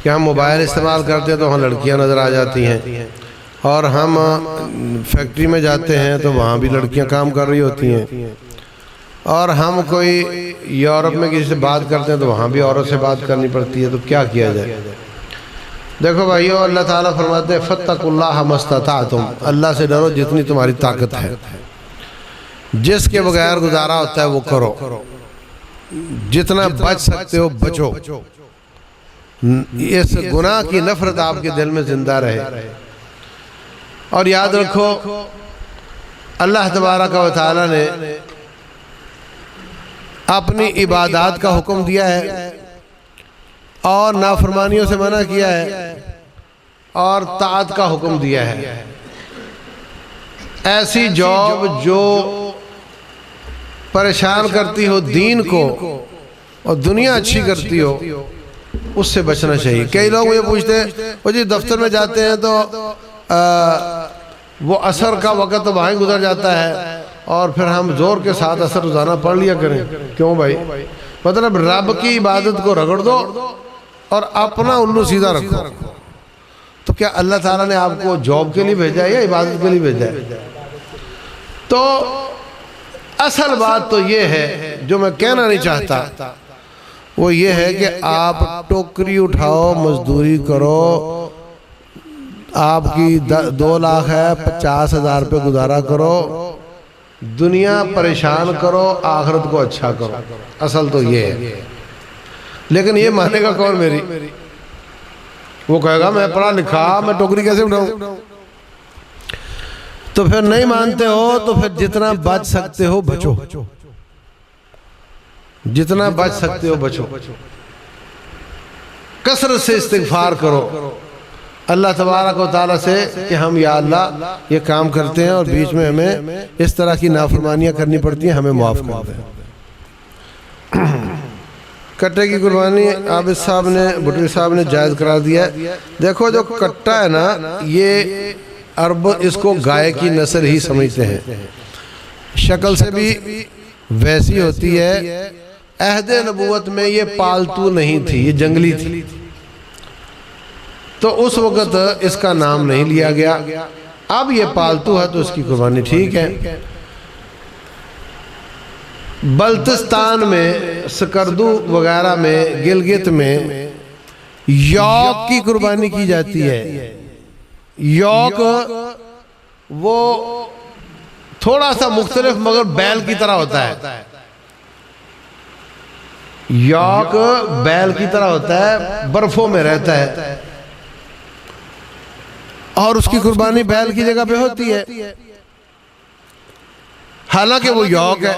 कि हम मोबाइल इस्तेमाल करते हैं तो वहाँ लड़कियाँ नज़र आ जाती हैं, और हम फैक्ट्री में जाते हैं तो वहाँ भी लड़कियाँ काम कर रही होती हैं, और हम कोई यूरोप में किसी से बात करते हैं तो वहाँ भी औरत से बात करनी पड़ती है। तो क्या किया जाए? देखो भाइयों, अल्लाह ताला फरमाते हैं फत्तकुल्लाह मस्तताअतुम, अल्लाह से डरो जितनी तुम्हारी ताकत है। जिसके बगैर गुजारा होता है वो करो, जितना बच सकते हो बचो। इस गुनाह की नफरत आपके दिल में जिंदा रहे। और याद रखो, अल्लाह तबारक व तआला ने अपनी इबादत का हुक्म दिया है और नाफरमानियों से मना किया है, और ताअत का हुक्म दिया है। ऐसी जॉब जो परेशान करती हो दीन को और दुनिया अच्छी करती हो, उससे बचना चाहिए। कई लोग मुझे पूछते हैं, वो जी दफ्तर में जाते हैं तो वो असर का वक़्त तो वहाँ गुजर जाता है, और फिर हम जोर के साथ असर रोज़ाना पढ़ लिया करें। क्यों भाई? मतलब रब की इबादत को रगड़ दो और अपना उल्लू सीधा रखो। तो क्या अल्लाह ताला ने आपको जॉब के लिए भेजा है या इबादत के लिए भेजा है? तो असल बात तो ये है, जो मैं कहना नहीं चाहता, वो ये है कि आप टोकरी उठाओ, मजदूरी करो, आपकी 2 लाख है, 50,000 रुपये गुजारा करो, दुनिया परेशान करो, आखिरत को अच्छा करो। असल तो ये है। लेकिन ये मानेगा कौन मेरी? वो कहेगा मैं पढ़ा लिखा, मैं टोकरी कैसे उठाऊं? तो फिर नहीं मानते हो तो फिर जितना बच सकते हो बचो, जितना बच सकते हो बचो। कसरत से इस्तिगफार करो अल्लाह तबारक व तआला से कि हम या अल्लाह ये काम करते हैं और बीच में हमें इस तरह की नाफरमानियां करनी पड़ती हैं, हमें माफ़ कर दें। कट्टे की कुर्बानी आबिद साहब ने, भुट्टी साहब ने जायज़ करार दिया है। देखो जो कट्टा है ना, ये अरब इसको गाय की नस्ल ही समझते हैं, शक्ल से भी वैसी होती है। अहदे नबूवत में ये पालतू नहीं थी, ये जंगली थी, तो उस वक़्त इसका नाम नहीं लिया गया। अब ये पालतू है तो इसकी कुर्बानी ठीक है। बल्तिस्तान में, सकरदू वगैरह में, गिलगित में यौक की कुर्बानी की जाती है। यौक वो थोड़ा सा मुख्तलिफ मगर बैल की तरह होता है। यौक बैल की तरह होता है, बर्फों में रहता है और उसकी कुर्बानी बैल की जगह पे होती है, हालांकि वो यौक है।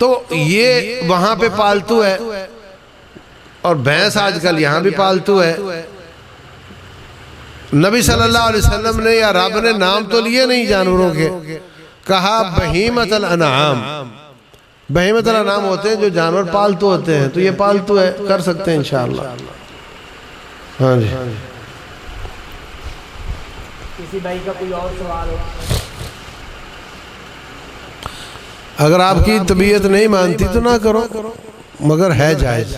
तो ये वहां पे पालतू है और भैंस आजकल यहां भी पालतू है। नबी सल्लल्लाहु अलैहि वसल्लम ने या रब ने नाम तो लिए नहीं जानवरों के, कहा बहीमतल अनआम। बहीमतल अनआम होते हैं जो जानवर पालतू होते हैं, तो ये पालतू है, कर सकते हैं इंशाअल्लाह। हाँ जी, किसी भाई का कोई और सवाल हो? अगर आपकी तबीयत नहीं मानती तो ना करो, मगर है जायज़।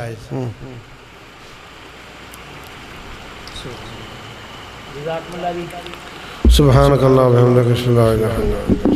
जज़ाकल्लाह। सुब्हानकल्लाह व बिहम्दिका अशहदु अन ला इलाहा इल्ला अंत।